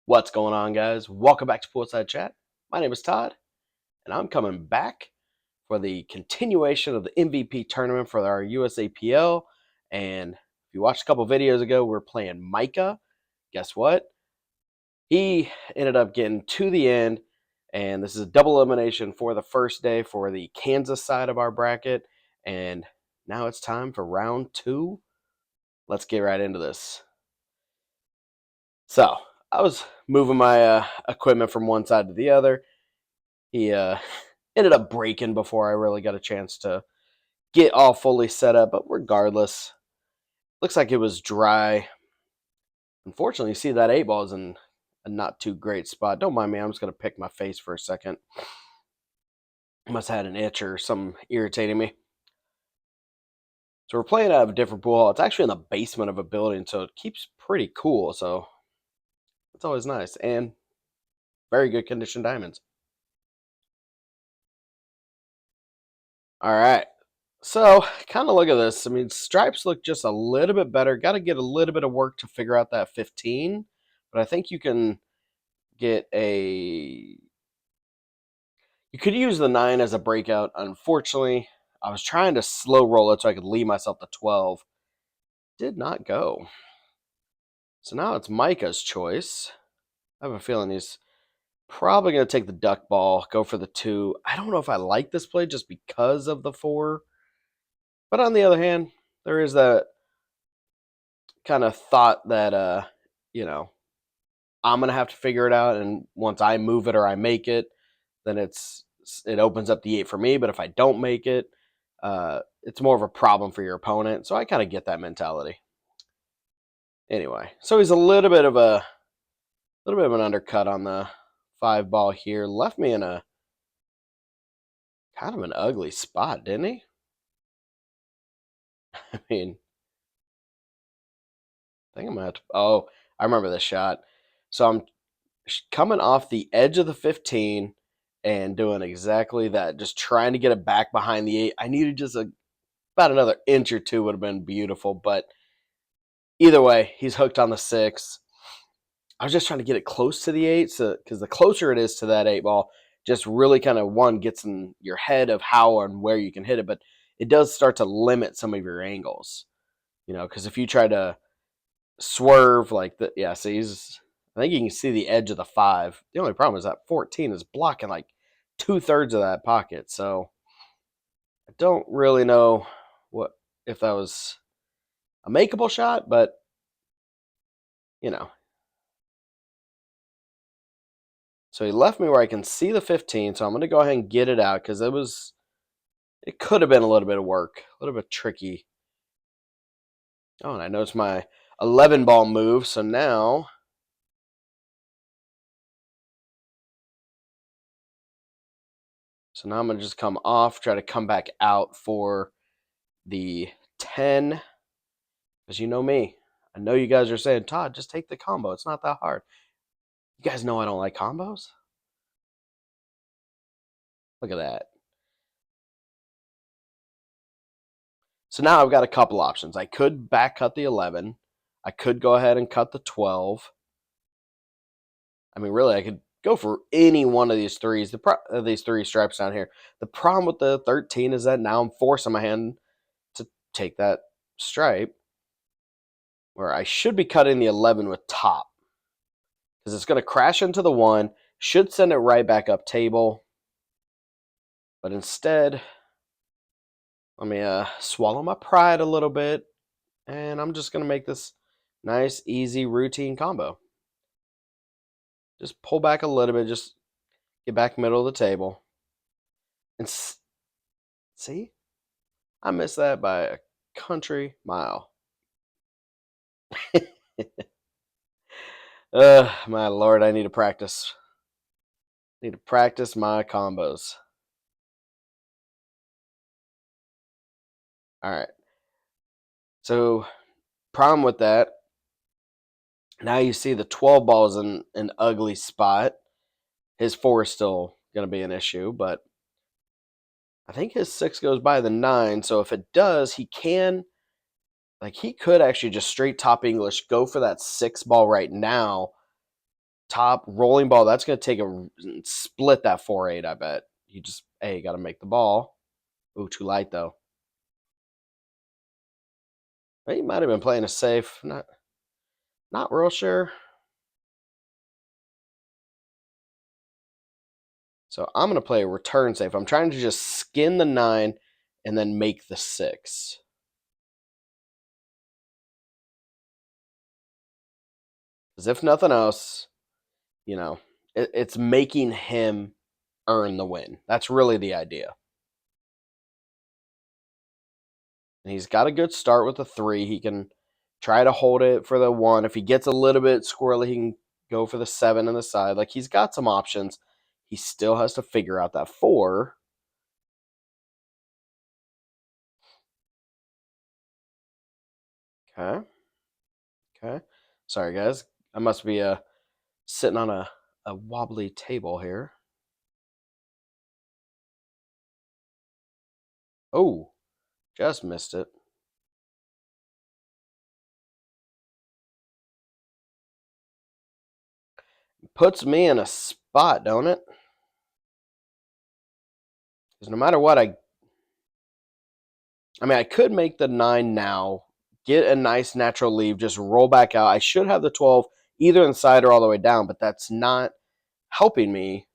What's going on, guys? Welcome back to Poolside Chat. My name is Todd, and I'm coming back for the continuation of the MVP tournament for our USAPL. And if you watched a couple videos ago, we are playing Micah. Guess what? He ended up getting to the end, and this is a double elimination for the first day for the Kansas side of our bracket. And now it's time for round two. Let's get right into this. So, I was moving my equipment from one side to the other. He ended up breaking before I really got a chance to get all fully set up, but regardless, looks like it was dry. Unfortunately, you see that 8 ball is in a not too great spot. Don't mind me, I'm just going to pick my face for a second. Must have had an itch or something irritating me. So we're playing out of a different pool hall. It's actually in the basement of a building, so it keeps pretty cool, so it's always nice. And very good condition diamonds. All right. So, kind of look at this. I mean, stripes look just a little bit better. Got to get a little bit of work to figure out that 15. But I think you can get a... You could use the 9 as a breakout. Unfortunately, I was trying to slow roll it so I could leave myself to 12. Did not go. So now it's Micah's choice. I have a feeling he's probably going to take the duck ball, go for the 2. I don't know if I like this play just because of the 4. But on the other hand, there is that kind of thought that, I'm going to have to figure it out. And once I move it or I make it, then it opens up the 8 for me. But if I don't make it, it's more of a problem for your opponent. So I kind of get that mentality. Anyway, so he's a little bit of an undercut on the 5 ball here. Left me in a kind of an ugly spot, didn't he? I mean, I think I'm going to have to... Oh, I remember this shot. So I'm coming off the edge of the 15 and doing exactly that. Just trying to get it back behind the 8. I needed just about another inch or 2 would have been beautiful. But either way, he's hooked on the 6. I was just trying to get it close to the 8. So, because the closer it is to that 8 ball, just really kind of, one, gets in your head of how and where you can hit it. But it does start to limit some of your angles. Because if you try to swerve like that, yeah, see, I think you can see the edge of the 5. The only problem is that 14 is blocking like 2/3 of that pocket. So I don't really know if that was a makeable shot, but So he left me where I can see the 15. So I'm going to go ahead and get it out because it could have been a little bit of work, a little bit tricky. Oh, and I noticed my 11 ball move. So now I'm going to just come off, try to come back out for the 10. Because you know me. I know you guys are saying, Todd, just take the combo. It's not that hard. You guys know I don't like combos. Look at that. So now I've got a couple options. I could back cut the 11. I could go ahead and cut the 12. I mean, really, I could go for any one of these threes. These 3 stripes down here. The problem with the 13 is that now I'm forcing my hand to take that stripe, where I should be cutting the 11 with top, because it's going to crash into the 1, should send it right back up table. But instead, let me swallow my pride a little bit, and I'm just going to make this nice, easy, routine combo. Just pull back a little bit, just get back middle of the table. And see? I missed that by a country mile. My lord, I need to practice. I need to practice my combos. All right. So, problem with that, now you see the 12 ball is in an ugly spot. His 4 is still going to be an issue, but I think his 6 goes by the 9. So if it does, he could actually just straight top English, go for that 6 ball right now, top rolling ball. That's going to take a split that 4-8, I bet. You just, hey, got to make the ball. Ooh, too light, though. He might have been playing a safe. Not real sure. So I'm going to play a return safe. I'm trying to just skin the 9 and then make the 6. Because if nothing else, it's making him earn the win. That's really the idea. And he's got a good start with the 3. He can try to hold it for the 1. If he gets a little bit squirrely, he can go for the 7 on the side. Like, he's got some options. He still has to figure out that 4. Okay. Sorry, guys. I must be sitting on a wobbly table here. Oh, just missed it. Puts me in a spot, don't it? Because no matter what, I could make the 9 now, get a nice natural leave, just roll back out. I should have the 12 either inside or all the way down, but that's not helping me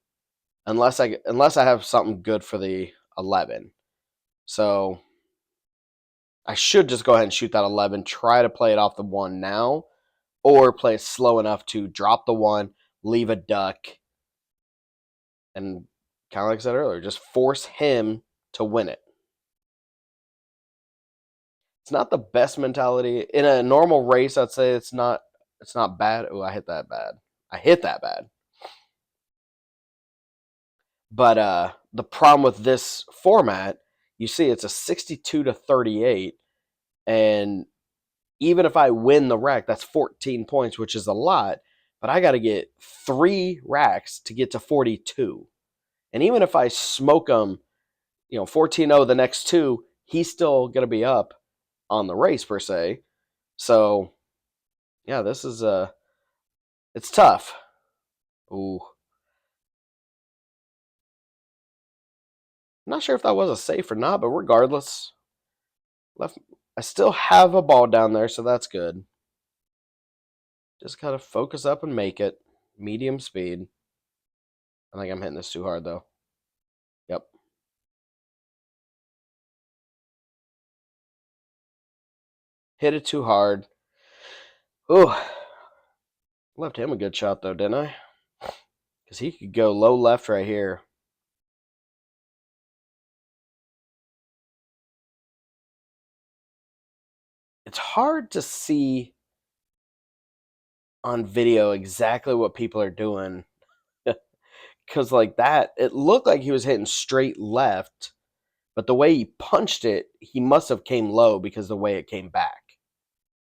unless I have something good for the 11. So I should just go ahead and shoot that 11, try to play it off the 1 now, or play it slow enough to drop the 1, leave a duck, and kind of like I said earlier, just force him to win it. It's not the best mentality. In a normal race, I'd say it's not bad. Oh, I hit that bad. But the problem with this format, you see it's a 62-38, and even if I win the rack, that's 14 points, which is a lot, but I got to get 3 racks to get to 42. And even if I smoke him, 14-0 the next 2, he's still going to be up on the race per se. So, yeah, this is it's tough. Ooh. I'm not sure if that was a safe or not, but regardless, I still have a ball down there, so that's good. Just gotta focus up and make it. Medium speed. I think I'm hitting this too hard, though. Yep. Hit it too hard. Ooh. Left him a good shot, though, didn't I? Because he could go low left right here. It's hard to see on video exactly what people are doing. Because, like that, it looked like he was hitting straight left. But the way he punched it, he must have came low because the way it came back.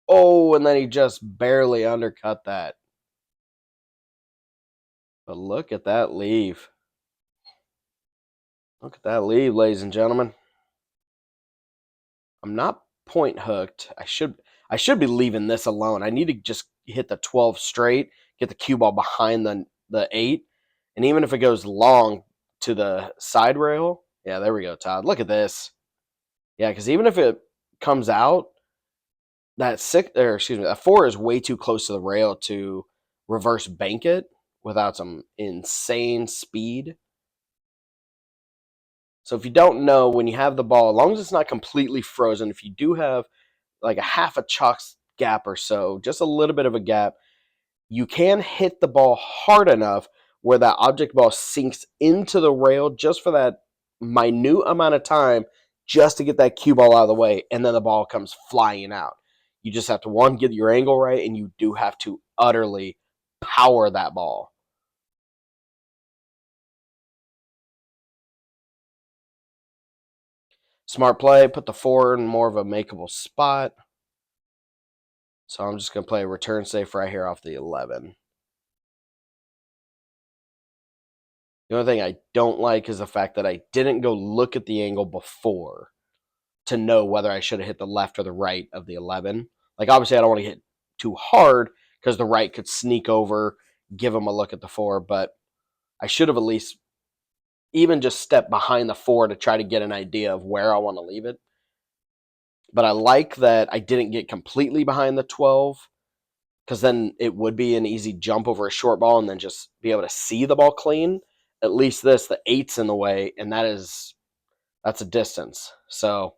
Oh, and then he just barely undercut that. But look at that leave. Look at that leave, ladies and gentlemen. I'm not point hooked. I should be leaving this alone. I need to just hit the 12 straight, get the cue ball behind the 8, and even if it goes long to the side rail, yeah, there we go, Todd. Look at this. Yeah, because even if it comes out, that 4 is way too close to the rail to reverse bank it without some insane speed. So if you don't know, when you have the ball, as long as it's not completely frozen, if you do have like a half a chalk gap or so, just a little bit of a gap, you can hit the ball hard enough where that object ball sinks into the rail just for that minute amount of time, just to get that cue ball out of the way, and then the ball comes flying out. You just have to, one, get your angle right, and you do have to utterly power that ball. Smart play, put the 4 in more of a makeable spot. So I'm just going to play a return safe right here off the 11. The only thing I don't like is the fact that I didn't go look at the angle before to know whether I should have hit the left or the right of the 11. Like, obviously, I don't want to hit too hard because the right could sneak over, give him a look at the 4, but I should have at least even just stepped behind the 4 to try to get an idea of where I want to leave it. But I like that I didn't get completely behind the 12, because then it would be an easy jump over a short ball and then just be able to see the ball clean. At least the 8's in the way, and that's a distance. So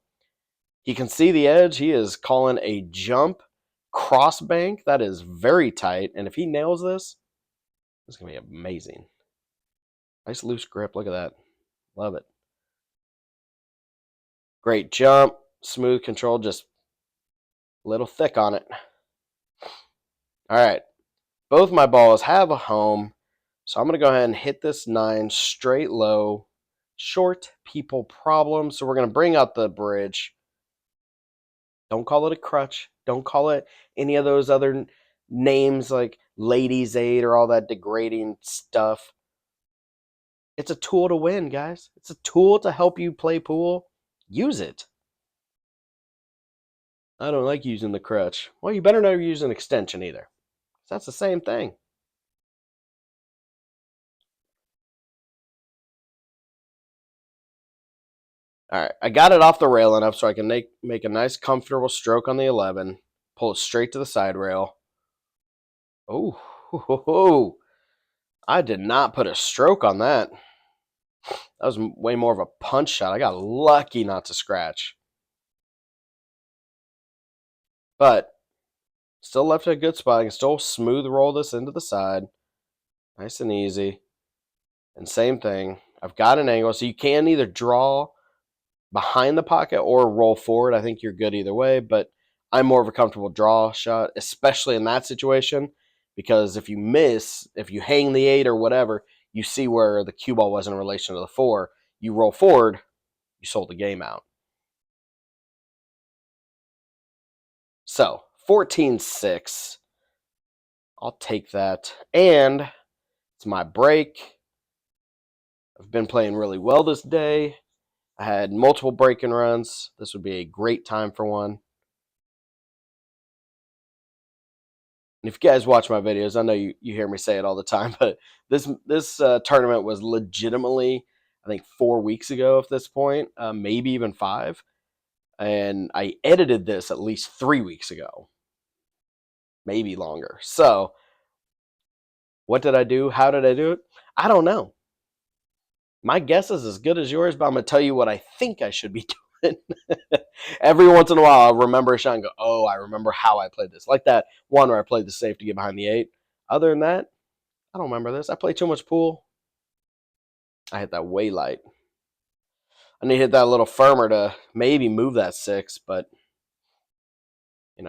he can see the edge. He is calling a jump cross bank. That is very tight. And if he nails this, it's going to be amazing. Nice loose grip. Look at that. Love it. Great jump. Smooth control. Just a little thick on it. All right. Both my balls have a home. So I'm going to go ahead and hit this 9 straight low. Short people problem. So we're going to bring out the bridge. Don't call it a crutch. Don't call it any of those other names like Ladies Aid or all that degrading stuff. It's a tool to win, guys. It's a tool to help you play pool. Use it. I don't like using the crutch. Well, you better never use an extension either. That's the same thing. All right, I got it off the rail enough so I can make a nice comfortable stroke on the 11. Pull it straight to the side rail. Oh, I did not put a stroke on that. That was way more of a punch shot. I got lucky not to scratch. But still left it a good spot. I can still smooth roll this into the side. Nice and easy. And same thing. I've got an angle. So you can either draw behind the pocket or roll forward. I think you're good either way. But I'm more of a comfortable draw shot, especially in that situation. Because if you miss, if you hang the 8 or whatever, you see where the cue ball was in relation to the 4. You roll forward, you sold the game out. So 14-6. I'll take that. And it's my break. I've been playing really well this day. I had multiple break-in runs. This would be a great time for one. And if you guys watch my videos, I know you hear me say it all the time, but this tournament was legitimately, I think, 4 weeks ago at this point, maybe even 5. And I edited this at least 3 weeks ago, maybe longer. So what did I do? How did I do it? I don't know. My guess is as good as yours, but I'm going to tell you what I think I should be doing. Every once in a while, I'll remember a shot and go, oh, I remember how I played this. Like that one where I played the safe to get behind the 8. Other than that, I don't remember this. I play too much pool. I hit that way light. I need to hit that a little firmer to maybe move that 6, but, hate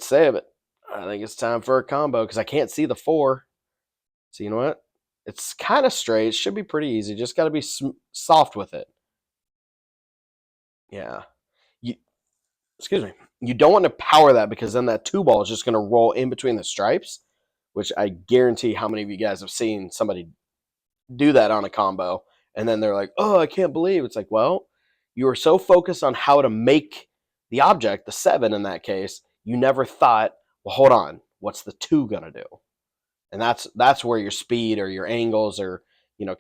to say it, but I think it's time for a combo because I can't see the 4. So you know what? It's kind of straight. It should be pretty easy. Just got to be soft with it. Yeah. Excuse me. You don't want to power that because then that 2 ball is just going to roll in between the stripes, which I guarantee how many of you guys have seen somebody do that on a combo. And then they're like, oh, I can't believe. It's like, well, you were so focused on how to make the object, the 7 in that case, you never thought, well, hold on, what's the 2 going to do? And that's where your speed or your angles or,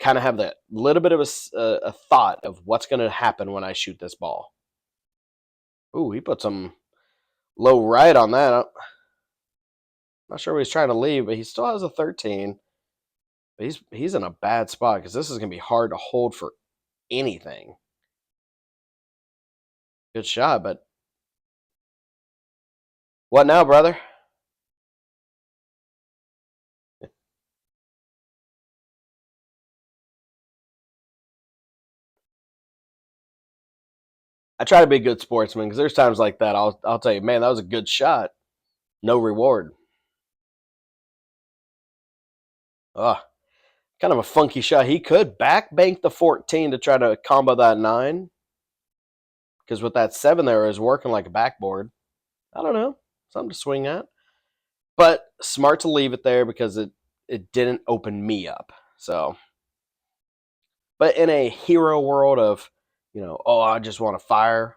kind of have that little bit of a thought of what's going to happen when I shoot this ball. Ooh, he put some low right on that. I'm not sure what he's trying to leave, but he still has a 13. But he's in a bad spot because this is going to be hard to hold for anything. Good shot, but what now, brother? I try to be a good sportsman because there's times like that I'll tell you, man, that was a good shot. No reward. Ugh. Kind of a funky shot. He could back bank the 14 to try to combo that 9. Because with that 7 there is working like a backboard. I don't know. Something to swing at. But smart to leave it there because it didn't open me up. So, but in a hero world of, oh, I just want to fire,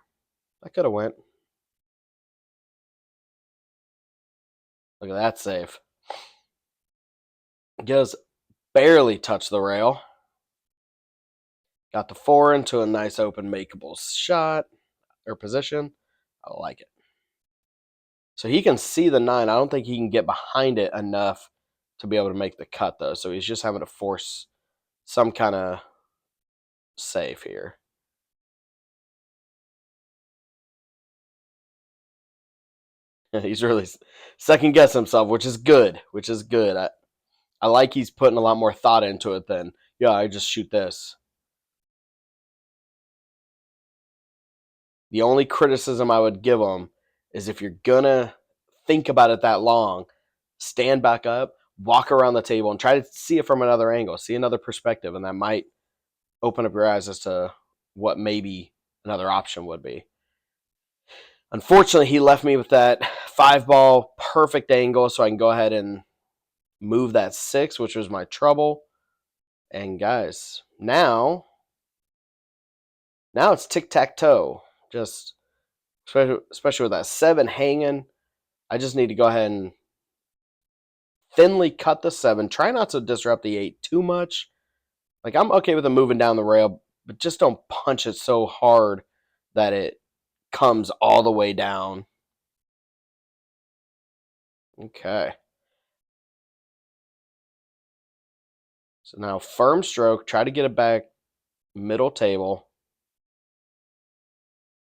I could have went. Look at that save. Just barely touched the rail. Got the 4 into a nice open makeable shot or position. I like it. So he can see the 9. I don't think he can get behind it enough to be able to make the cut, though. So he's just having to force some kind of save here. He's really second guessing himself, which is good. I like he's putting a lot more thought into it than, yeah, I just shoot this. The only criticism I would give him is if you're going to think about it that long, stand back up, walk around the table, and try to see it from another angle, see another perspective, and that might open up your eyes as to what maybe another option would be. Unfortunately, he left me with that 5-ball perfect angle, so I can go ahead and move that 6, which was my trouble. And guys, now it's tic-tac-toe. Just especially with that 7 hanging, I just need to go ahead and thinly cut the 7. Try not to disrupt the 8 too much. Like, I'm okay with him moving down the rail, but just don't punch it so hard that it comes all the way down. Okay. So now firm stroke. Try to get it back middle table.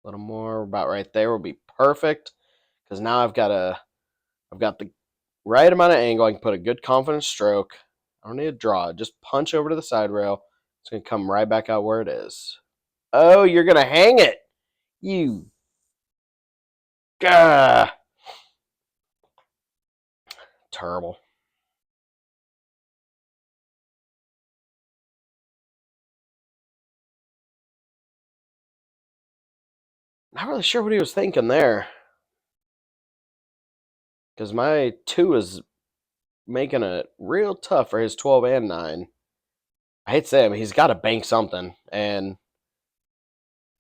A little more, about right there will be perfect. Because now I've got the right amount of angle. I can put a good confident stroke. I don't need to draw it. Just punch over to the side rail. It's going to come right back out where it is. Oh, you're going to hang it. You. Gah. Terrible. Not really sure what he was thinking there. Because my 2 is making it real tough for his 12 and 9. I hate to say it, he's got to bank something. And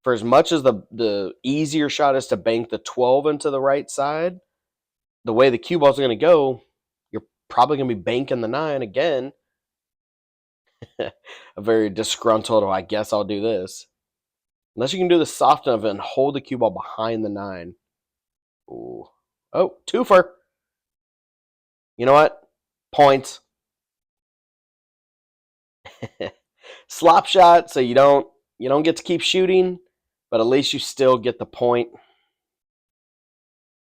for as much as the easier shot is to bank the 12 into the right side, the way the cue ball's going to go, you're probably going to be banking the 9 again. A very disgruntled, I guess I'll do this. Unless you can do the soft enough and hold the cue ball behind the 9. Ooh. Oh, twofer. You know what? Points. Slop shot, so you don't get to keep shooting, but at least you still get the point.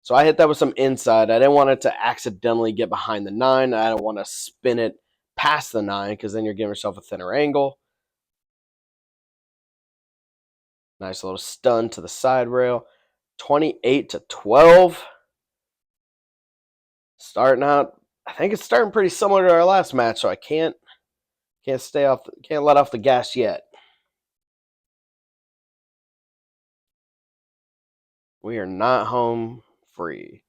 So I hit that with some inside. I didn't want it to accidentally get behind the 9. I don't want to spin it past the 9 because then you're giving yourself a thinner angle. Nice little stun to the side rail. 28-12. Starting out, I think it's starting pretty similar to our last match, so I can't let off the gas yet. We are not home free.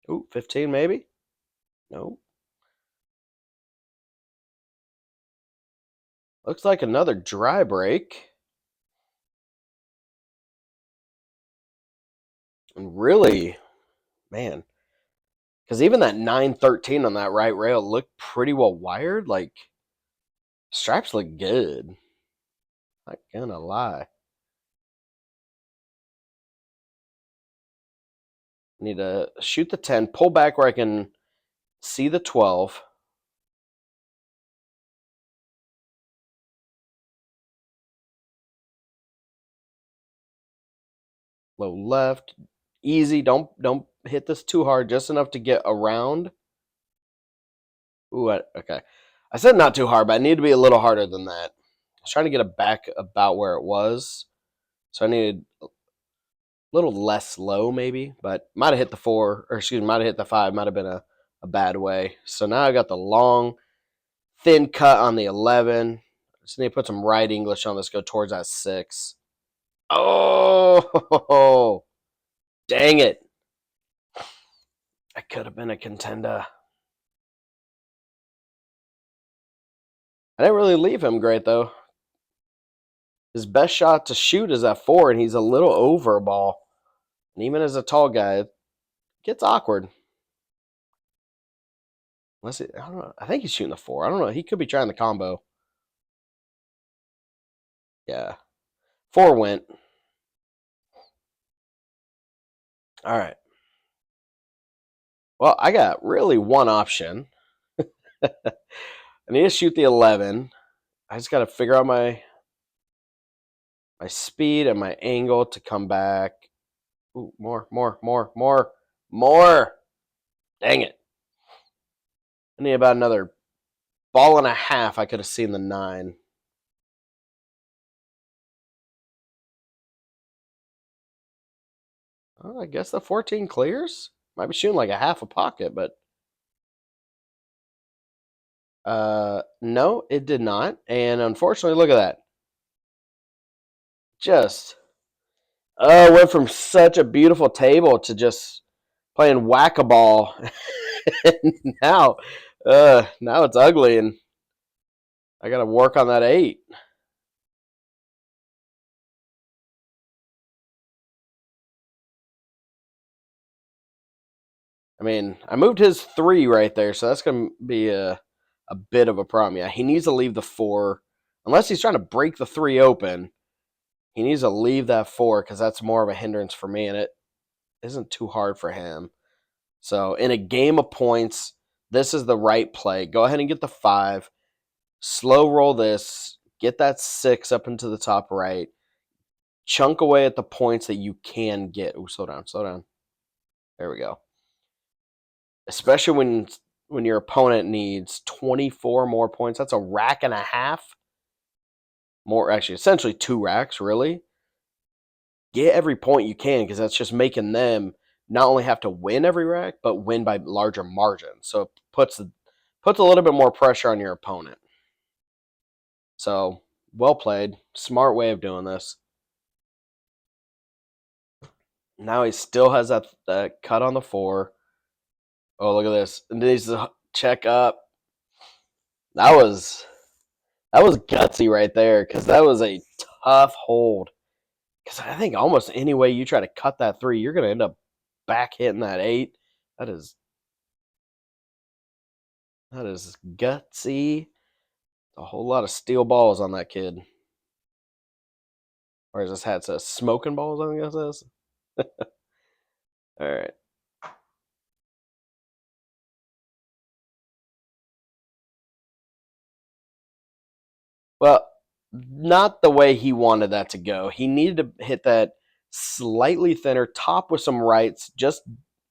Ooh, 15 maybe? No. Looks like another dry break. And really, man, because even that 9-13 on that right rail looked pretty well wired. Like, stripes look good. Not gonna lie. Need to shoot the 10, pull back where I can see the 12. Low left. Easy. Don't hit this too hard. Just enough to get around. Ooh, okay. I said not too hard, but I need to be a little harder than that. I was trying to get it back about where it was. So I needed a little less low maybe, but might have hit the 4, or excuse me, might have hit the 5. Might have been a bad way. So now I got the long, thin cut on the 11. Just need to put some right English on this, go towards that 6. Oh, dang it. I could have been a contender. I didn't really leave him great, though. His best shot to shoot is at 4, and he's a little over ball. And even as a tall guy, it gets awkward. Unless I don't know. I think he's shooting the 4. I don't know. He could be trying the combo. Yeah. 4 went. All right. Well, I got really one option. I need to shoot the 11. I just got to figure out my speed and my angle to come back. Ooh, more. Dang it. I need about another ball and a half. I could have seen the 9. Oh, I guess the 14 clears. Might be shooting like a half a pocket, but no, it did not. And unfortunately, look at that. Just went from such a beautiful table to just playing whack-a-ball. And now it's ugly, and I got to work on that 8. I mean, I moved his 3 right there, so that's going to be a bit of a problem. Yeah, he needs to leave the 4. Unless he's trying to break the 3 open, he needs to leave that 4 because that's more of a hindrance for me, and it isn't too hard for him. So in a game of points, this is the right play. Go ahead and get the 5. Slow roll this. Get that 6 up into the top right. Chunk away at the points that you can get. Ooh, slow down. There we go. Especially when your opponent needs 24 more points. That's a rack and a half. More, actually, essentially 2 racks, really. Get every point you can because that's just making them not only have to win every rack, but win by larger margins. So it puts a little bit more pressure on your opponent. So well played. Smart way of doing this. Now he still has that cut on the 4. Oh, look at this. And needs to check up. That was gutsy right there because that was a tough hold. Because I think almost any way you try to cut that 3, you're going to end up back hitting that 8. That is gutsy. A whole lot of steel balls on that kid. Or as this hat says, smoking balls, I think it says. All right. Well, not the way he wanted that to go. He needed to hit that slightly thinner, top with some rights, just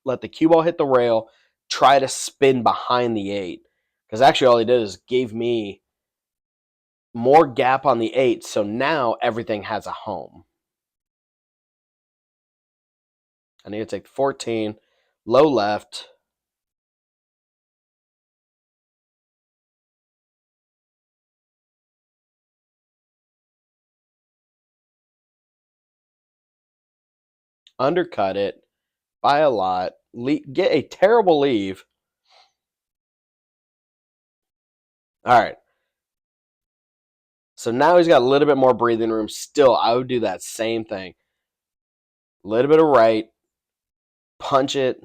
let the cue ball hit the rail, try to spin behind the 8. Because actually all he did is gave me more gap on the 8, so now everything has a home. I need to take 14, low left. Undercut it by a lot, get a terrible leave. All right. So now he's got a little bit more breathing room. Still, I would do that same thing. A little bit of right, punch it.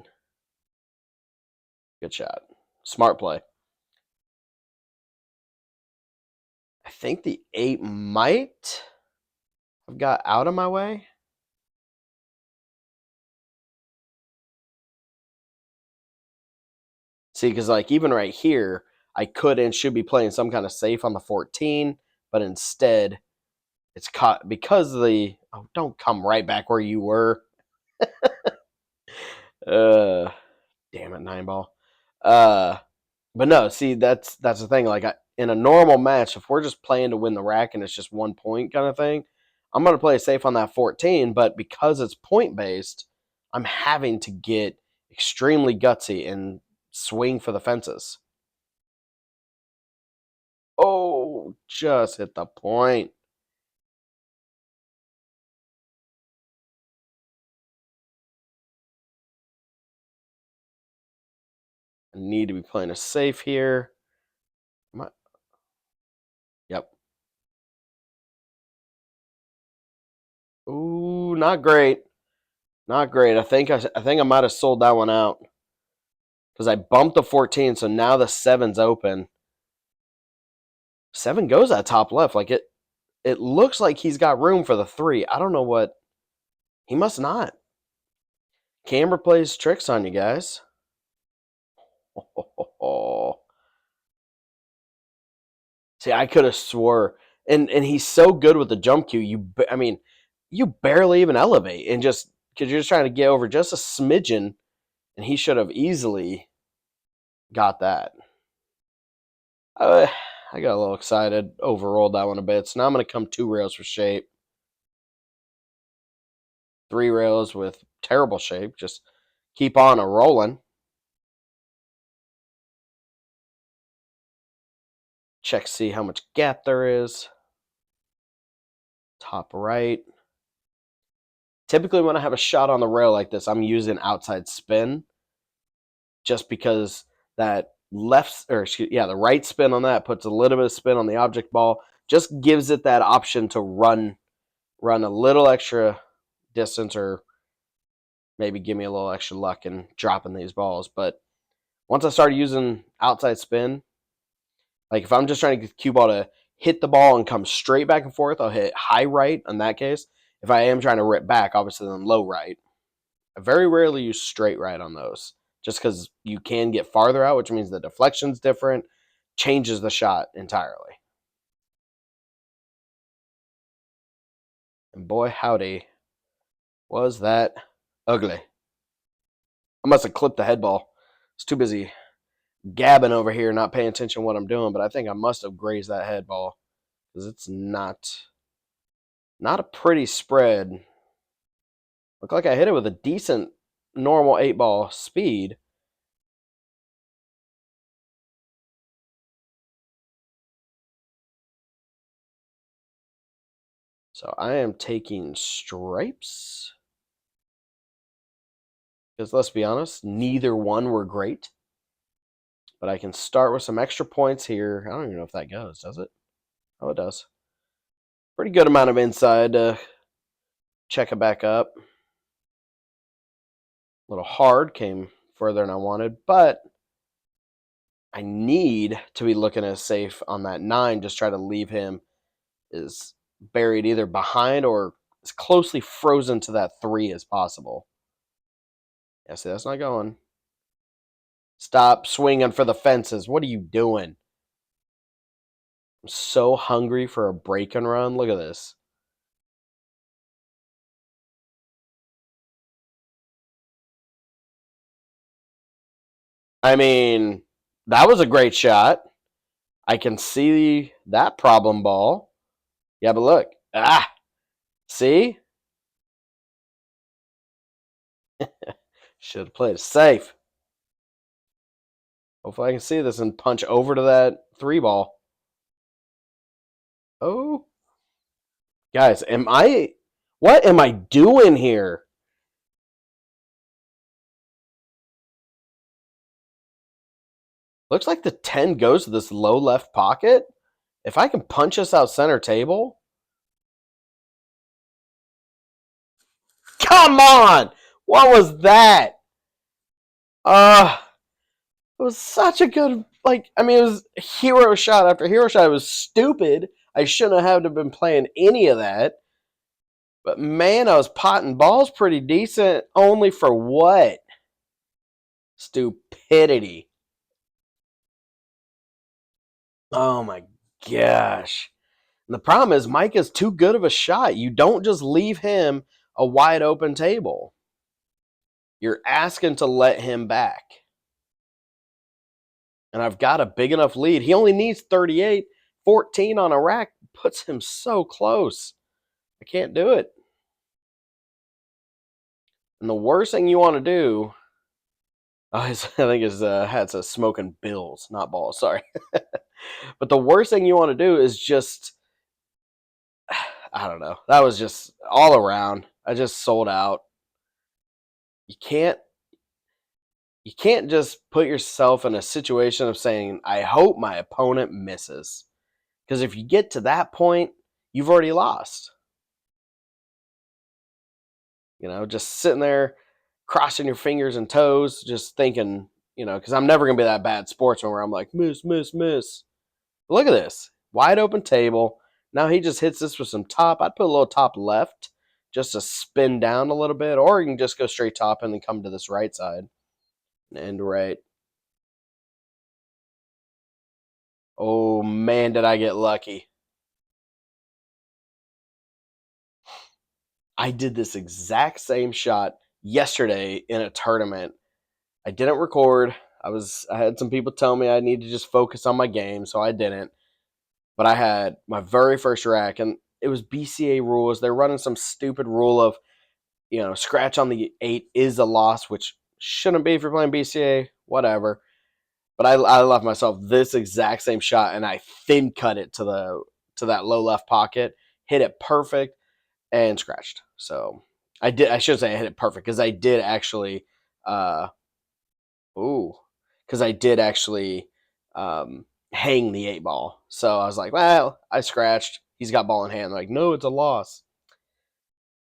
Good shot. Smart play. I think the 8 might have got out of my way. See, because like even right here, I could and should be playing some kind of safe on the 14, but instead it's caught because the don't come right back where you were. uh Damn it, 9 ball. Uh but no, see that's the thing. Like in a normal match, if we're just playing to win the rack and it's just 1 point kind of thing, I'm gonna play safe on that 14. But because it's point based, I'm having to get extremely gutsy and swing for the fences. Oh, just hit the point. I need to be playing a safe here. Yep. Ooh, not great. Not great. I think I might have sold that one out because I bumped the 14, so now the 7's open. 7 goes at top left. Like it looks like he's got room for the 3. I don't know what. He must not. Camera plays tricks on you guys. See, I could have swore, and he's so good with the jump cue. I mean, you barely even elevate, and just because you're just trying to get over just a smidgen, and he should have easily got that. I got a little excited, overrolled that one a bit. So now I'm going to come 2 rails for shape, 3 rails with terrible shape. Just keep on a rolling. Check, see how much gap there is. Top right. Typically, when I have a shot on the rail like this, I'm using outside spin, just because that the right spin on that puts a little bit of spin on the object ball. Just gives it that option to run a little extra distance, or maybe give me a little extra luck in dropping these balls. But once I started using outside spin, like if I'm just trying to get the cue ball to hit the ball and come straight back and forth, I'll hit high right in that case. If I am trying to rip back, obviously then low right. I very rarely use straight right on those, just because you can get farther out, which means the deflection's different, changes the shot entirely. And boy, howdy, was that ugly. I must have clipped the head ball. I was too busy gabbing over here, not paying attention to what I'm doing, but I think I must have grazed that head ball, because it's not a pretty spread. Looked like I hit it with a decent normal 8-ball speed. So I am taking stripes. Because let's be honest, neither one were great. But I can start with some extra points here. I don't even know if that goes, does it? Oh, it does. Pretty good amount of inside to check it back up. A little hard, came further than I wanted, but I need to be looking as safe on that 9. Just try to leave him as buried either behind or as closely frozen to that 3 as possible. Yeah, see, that's not going. Stop swinging for the fences. What are you doing? I'm so hungry for a break and run. Look at this. I mean, that was a great shot. I can see that problem ball. Yeah, but look. See? Should have played it safe. Hopefully I can see this and punch over to that 3 ball. Oh. Guys, what am I doing here? Looks like the 10 goes to this low left pocket. If I can punch this out center table. Come on! What was that? It was such a good, it was hero shot after hero shot. It was stupid. I shouldn't have been playing any of that. But man, I was potting balls pretty decent. Only for what? Stupidity. Oh my gosh. And the problem is Micah's too good of a shot. You don't just leave him a wide open table. You're asking to let him back. And I've got a big enough lead. He only needs 38. 14 on a rack puts him so close. I can't do it. And the worst thing you want to do, I think his hat says smoking bills, not balls. Sorry. But the worst thing you want to do is just, I don't know. That was just all around. I just sold out. You can't just put yourself in a situation of saying, I hope my opponent misses. Because if you get to that point, you've already lost. Just sitting there, crossing your fingers and toes, just thinking, because I'm never gonna be that bad sportsman where I'm like miss, miss, miss. But look at this wide open table. Now he just hits this with some top. I'd put a little top left just to spin down a little bit, or you can just go straight top and then come to this right side and right. Oh man, did I get lucky! I did this exact same shot yesterday in a tournament. I didn't record. I had some people tell me I need to just focus on my game, so I didn't. But I had my very first rack, and it was BCA rules. They're running some stupid rule of, scratch on the 8 is a loss, which shouldn't be if you're playing BCA, whatever. But I left myself this exact same shot, and I thin cut it to that low left pocket, hit it perfect, and scratched. So I did. I should say I hit it perfect because I did actually. Ooh, because I did actually hang the 8 ball. So I was like, well, I scratched. He's got ball in hand. They're like, no, it's a loss.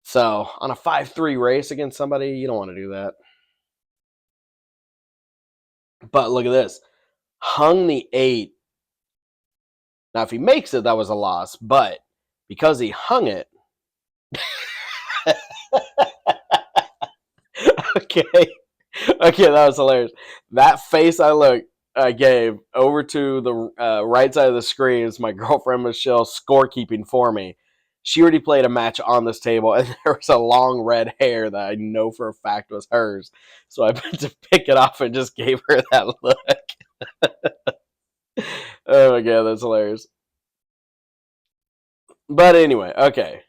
So on a 5-3 race against somebody, you don't want to do that. But look at this. Hung the 8. Now, if he makes it, that was a loss. But because he hung it, okay, okay, that was hilarious. That face I gave over to the right side of the screen is my girlfriend Michelle scorekeeping for me. She already played a match on this table, and there was a long red hair that I know for a fact was hers. So I went to pick it off and just gave her that look. Oh my god, that's hilarious. But anyway, okay.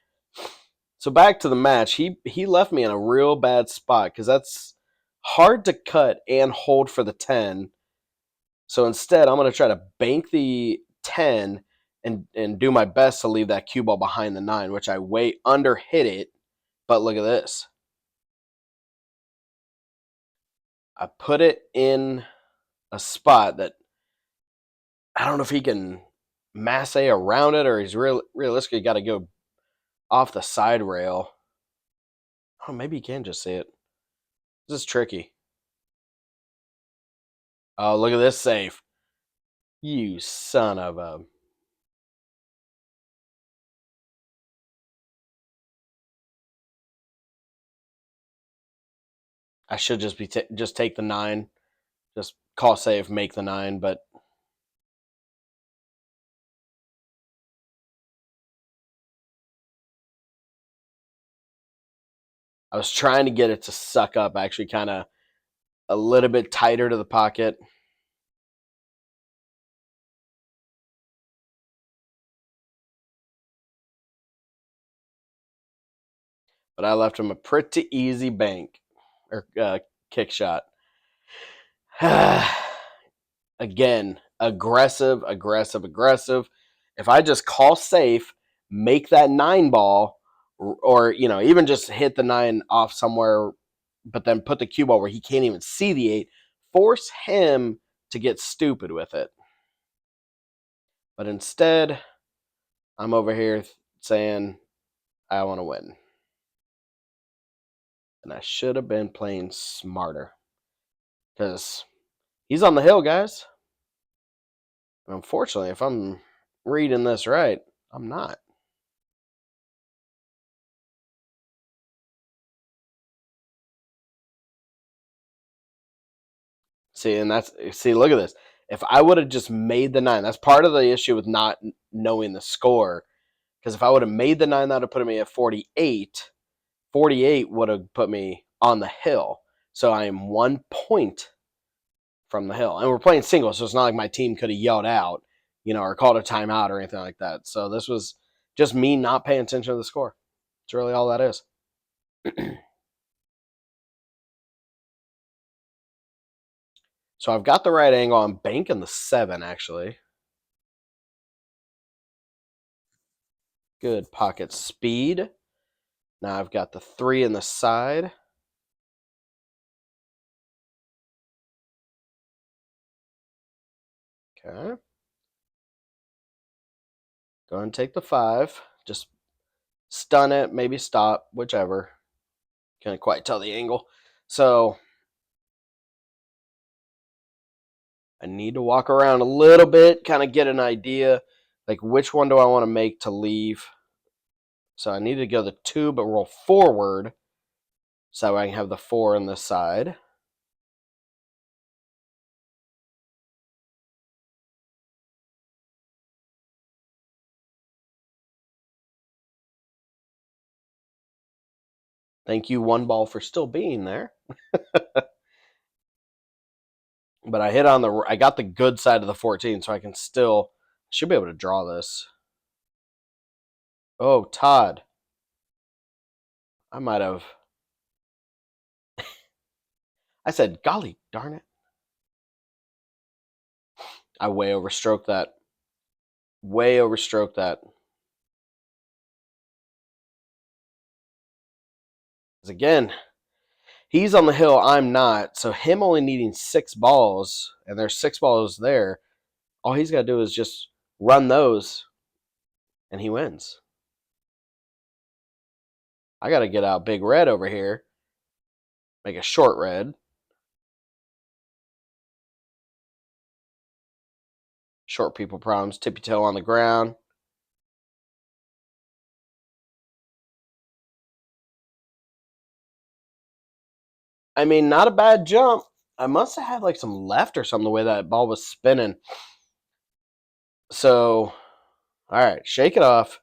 So back to the match. He left me in a real bad spot because that's hard to cut and hold for the 10. So instead, I'm going to try to bank the 10 and do my best to leave that cue ball behind the 9, which I way under hit it. But look at this. I put it in a spot that I don't know if he can masse around it or he's realistically got to go off the side rail. Oh, maybe he can just see it. This is tricky. Oh, look at this safe. You son of a. I should just just take the 9. Just call safe, make the 9, but I was trying to get it to suck up actually kind of a little bit tighter to the pocket. But I left him a pretty easy bank or kick shot. Again, aggressive, aggressive, aggressive. If I just call safe, make that 9 ball, or even just hit the 9 off somewhere, but then put the cue ball where he can't even see the 8, force him to get stupid with it. But instead, I'm over here saying I want to win. And I should have been playing smarter. Because he's on the hill, guys. Unfortunately, if I'm reading this right, I'm not. Look at this. If I would have just made the 9, that's part of the issue with not knowing the score. Because if I would have made the 9, that would have put me at 48. 48 would have put me on the hill. So I am 1 point from the hill. And we're playing singles, so it's not like my team could have yelled out, or called a timeout or anything like that. So this was just me not paying attention to the score. It's really all that is. So I've got the right angle. I'm banking the 7, actually. Good pocket speed. Now I've got the 3 in the side. Okay. Go ahead and take the 5. Just stun it, maybe stop, whichever. Can't quite tell the angle. So I need to walk around a little bit, kind of get an idea, like which one do I want to make to leave. So I need to go the 2, but roll forward so I can have the 4 on this side. Thank you, 1 ball, for still being there. But I got the good side of the 14, so I should be able to draw this. Oh, Todd. I might have. I said, golly darn it. I way overstroked that. Way overstroked that. Because again, he's on the hill, I'm not. So him only needing 6 balls, and there's 6 balls there. All he's got to do is just run those, and he wins. I got to get out big red over here. Make a short red. Short people problems. Tippy toe on the ground. I mean, not a bad jump. I must have had like some left or something the way that ball was spinning. So, all right, shake it off.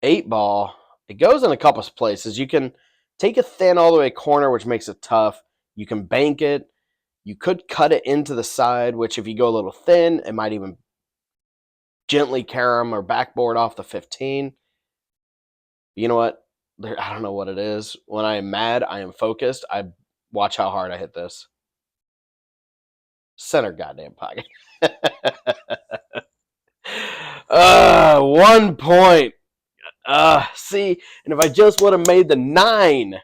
8 ball. It goes in a couple of places. You can take a thin all the way corner, which makes it tough. You can bank it. You could cut it into the side, which if you go a little thin, it might even gently carom or backboard off the 15. You know what? I don't know what it is. When I am mad, I am focused. I watch how hard I hit this. Center goddamn pocket. 1 point. See, and if I just would have made the 9,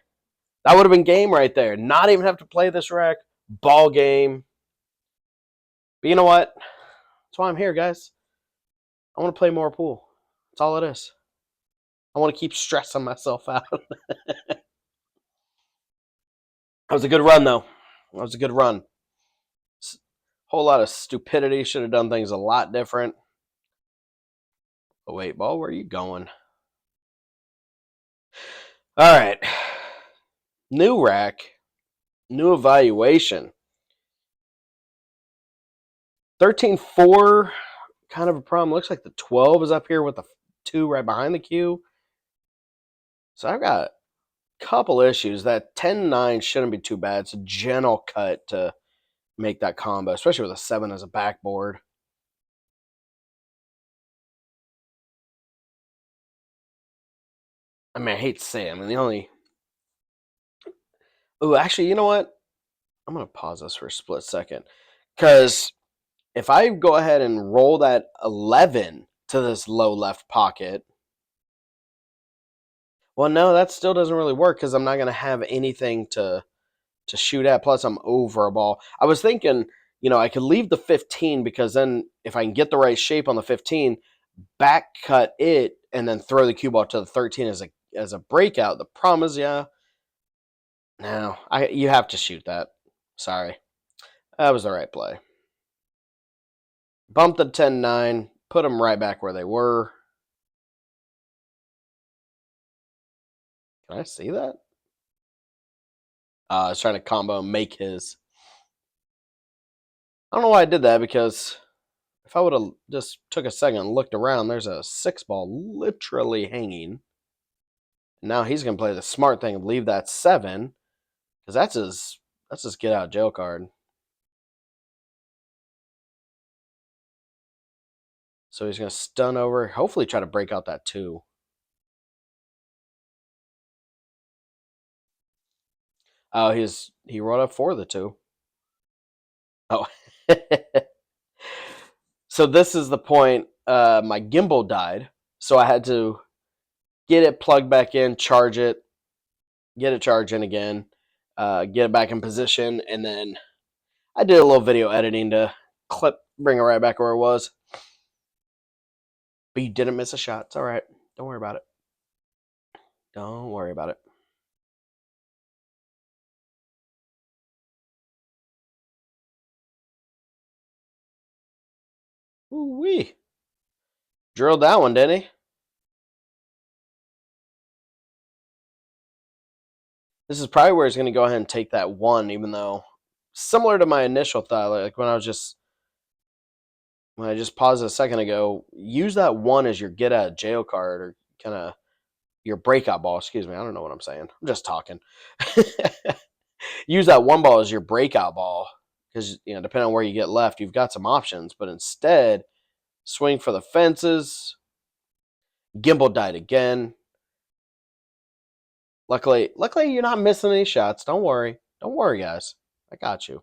that would have been game right there. Not even have to play this rack. Ball game. But you know what? That's why I'm here, guys. I want to play more pool. That's all it is. I want to keep stressing myself out. That was a good run, though. That was a good run. Whole lot of stupidity. Should have done things a lot different. Oh, wait, ball, where are you going? All right. New rack. New evaluation. 13-4, kind of a problem. Looks like the 12 is up here with the 2 right behind the cue. So I've got a couple issues. That 10-9 shouldn't be too bad. It's a gentle cut to make that combo, especially with a 7 as a backboard. I mean, I hate to say it. I mean, the only... Oh, actually, you know what? I'm going to pause this for a split second. Because if I go ahead and roll that 11 to this low left pocket... Well, no, that still doesn't really work because I'm not going to have anything to shoot at. Plus, I'm over a ball. I was thinking, I could leave the 15 because then if I can get the right shape on the 15, back cut it and then throw the cue ball to the 13 as a breakout. The problem is, no, you have to shoot that. Sorry. That was the right play. Bump the 10-9, put them right back where they were. Can I see that? I was trying to combo and make his. I don't know why I did that because if I would have just took a second and looked around, there's a 6 ball literally hanging. Now he's going to play the smart thing and leave that 7 because that's his get out jail card. So he's going to stun over, hopefully try to break out that 2. Oh, he rolled up for the 2. Oh. So this is the point. My gimbal died, so I had to get it plugged back in, charge it, get it charging again, get it back in position, and then I did a little video editing to bring it right back where it was. But you didn't miss a shot. It's all right. Don't worry about it. Don't worry about it. Ooh-wee. Drilled that one, didn't he? This is probably where he's going to go ahead and take that one, even though similar to my initial thought, like when I just paused a second ago, use that one as your get out of jail card or kind of your breakout ball. Excuse me, I don't know what I'm saying. I'm just talking. Use that one ball as your breakout ball because depending on where you get left, you've got some options. But instead, swing for the fences. Gimbal died again. Luckily, you're not missing any shots. Don't worry, guys. I got you.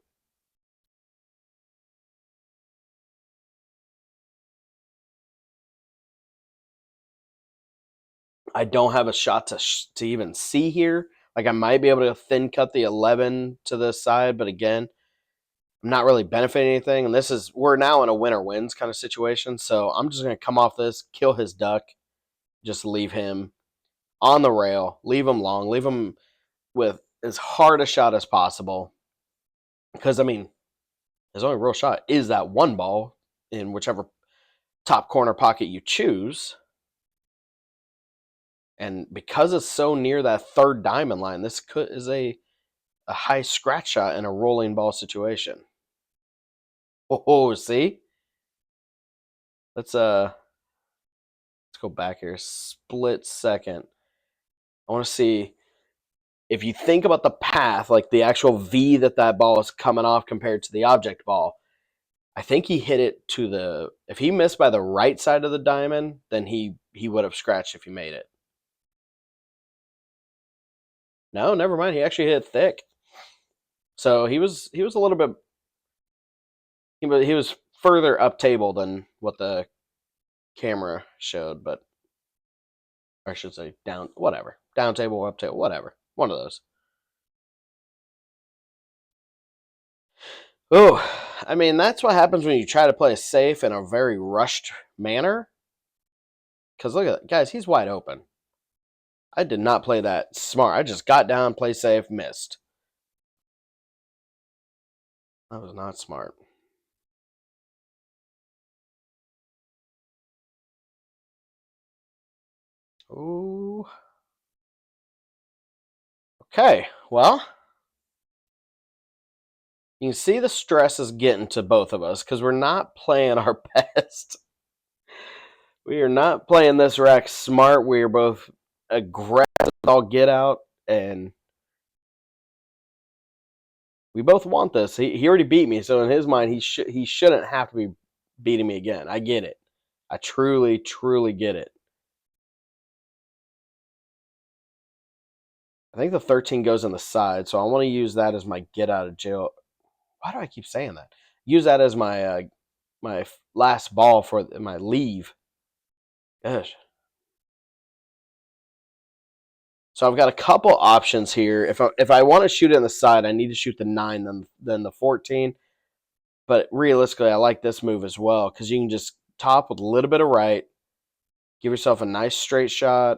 I don't have a shot to even see here. Like I might be able to thin cut the 11 to the side, but again, I'm not really benefiting anything. And we're now in a winner wins kind of situation. So I'm just gonna come off this, kill his duck, just leave him on the rail, leave him long, leave him with as hard a shot as possible. Because his only real shot is that one ball in whichever top corner pocket you choose. And because it's so near that third diamond line, this is a high scratch shot in a rolling ball situation. Oh, see? Let's go back here. Split second. I want to see if you think about the path, like the actual V that ball is coming off compared to the object ball. I think he hit it to the. If he missed by the right side of the diamond, then he would have scratched if he made it. No, never mind. He actually hit thick. So he was a little bit. He was further up table than what the camera showed, but or I should say down. Whatever, down table, up table, whatever. One of those. Oh, that's what happens when you try to play safe in a very rushed manner. Because look at that. Guys, he's wide open. I did not play that smart. I just got down, play safe, missed. That was not smart. Ooh. Okay, well, you can see the stress is getting to both of us because we're not playing our best. We are not playing this rack smart. We are both aggressive. All get out, and we both want this. He already beat me, so in his mind, he shouldn't have to be beating me again. I get it. I truly, truly get it. I think the 13 goes on the side, so I want to use that as my get out of jail. Why do I keep saying that? Use that as my last ball for my leave. Gosh. So I've got a couple options here. If I want to shoot it in the side, I need to shoot the 9 than the 14. But realistically, I like this move as well because you can just top with a little bit of right, give yourself a nice straight shot.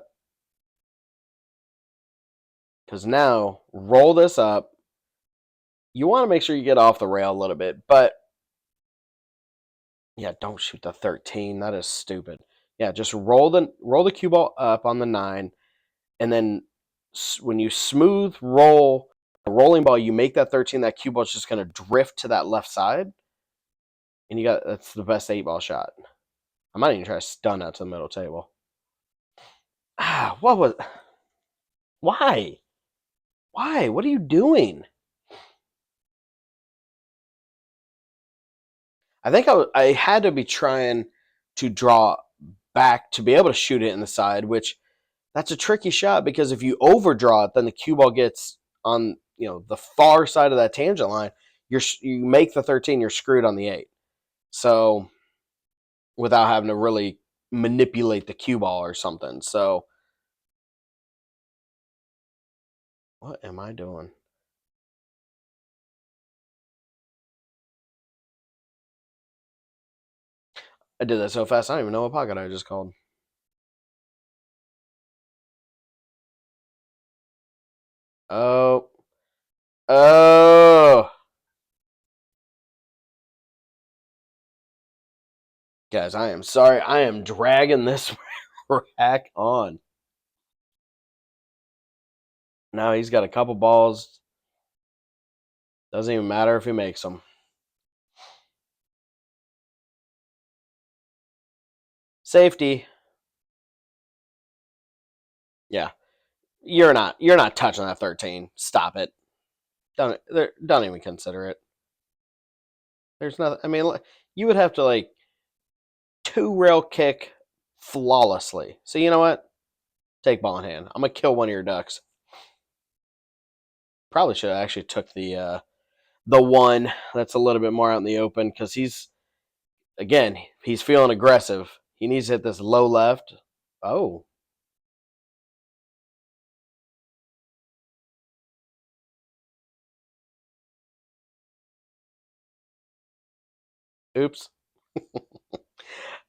Because now, roll this up. You want to make sure you get off the rail a little bit, but yeah, don't shoot the 13. That is stupid. Yeah, just roll the cue ball up on the 9, and then when you smooth roll the rolling ball, you make that 13. That cue ball is just going to drift to that left side, and that's the best 8-ball shot. I might even try to stun out to the middle table. What was? Why? Why? What are you doing? I think I had to be trying to draw back to be able to shoot it in the side, which that's a tricky shot because if you overdraw it, then the cue ball gets on the far side of that tangent line. You make the 13, you're screwed on the 8. So without having to really manipulate the cue ball or something. So what am I doing? I did that so fast I don't even know what pocket I just called. Oh. Oh. Guys, I am sorry. I am dragging this rack on. Now he's got a couple balls. Doesn't even matter if he makes them. Safety. Yeah. You're not touching that 13. Stop it. Don't even consider it. There's nothing. I mean, you would have to like two rail kick flawlessly. So you know what? Take ball in hand. I'm gonna kill one of your ducks. Probably should have actually took the one that's a little bit more out in the open because he's feeling aggressive. He needs to hit this low left. Oh, oops.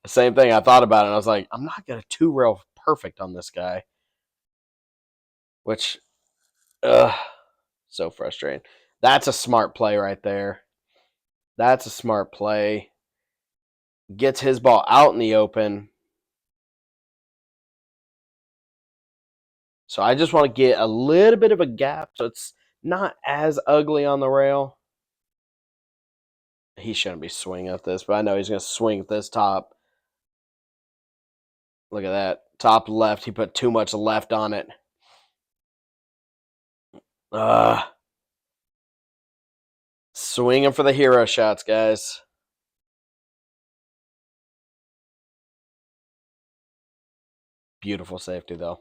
Same thing. I thought about it. And I was like, I'm not gonna two rail perfect on this guy, which, so frustrating. That's a smart play right there. That's a smart play. Gets his ball out in the open. So I just want to get a little bit of a gap so it's not as ugly on the rail. He shouldn't be swinging at this, but I know he's going to swing at this top. Look at that. Top left. He put too much left on it. Swinging for the hero shots, guys. Beautiful safety, though.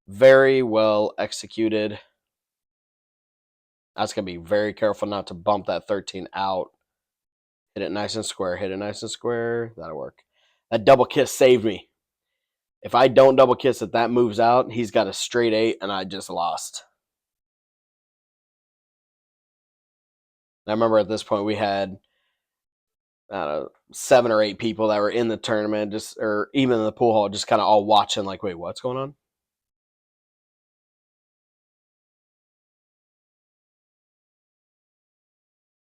Very well executed. That's going to be very careful not to bump that 13 out. Hit it nice and square. Hit it nice and square. That'll work. That double kiss saved me. If I don't double kiss it, that moves out. He's got a straight 8, and I just lost. I remember at this point we had, I don't know, 7 or 8 people that were in the tournament, or even in the pool hall, just kind of all watching, like, wait, what's going on?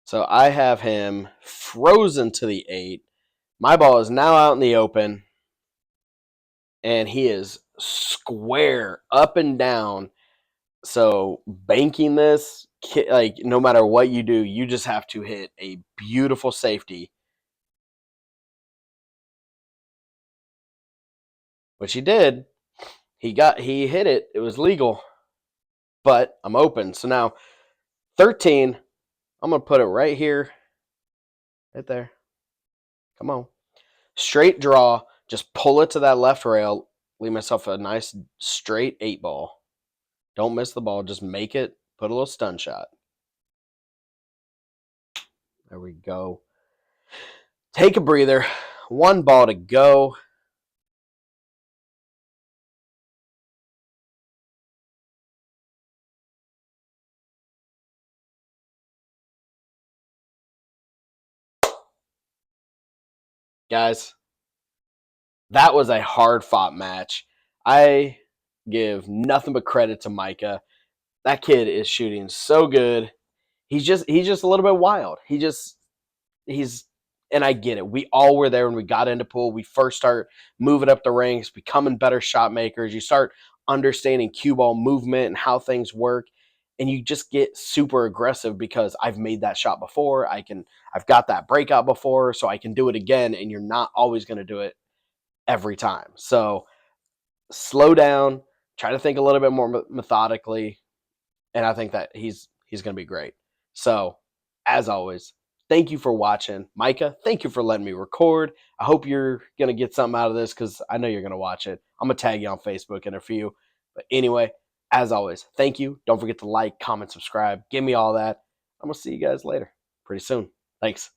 So I have him frozen to the 8. My ball is now out in the open, and he is square up and down. So banking this, like, no matter what you do, you just have to hit a beautiful safety, which he did. He hit it. It was legal, but I'm open. So now 13, I'm going to put it right here, right there. Come on. Straight draw. Just pull it to that left rail. Leave myself a nice straight 8 ball. Don't miss the ball. Just make it. Put a little stun shot. There we go. Take a breather. 1 ball to go. Guys, that was a hard fought match. I give nothing but credit to Micah. That kid is shooting so good. He's just a little bit wild. He's and I get it. We all were there when we got into pool. We first start moving up the ranks, becoming better shot makers. You start understanding cue ball movement and how things work. And you just get super aggressive because I've made that shot before. I've got that breakout before, so I can do it again. And you're not always going to do it every time. So slow down, try to think a little bit more methodically, and I think that he's going to be great. So, as always, thank you for watching. Micah, thank you for letting me record. I hope you're going to get something out of this because I know you're going to watch it. I'm going to tag you on Facebook in a few. But anyway, as always, thank you. Don't forget to like, comment, subscribe. Give me all that. I'm going to see you guys later pretty soon. Thanks.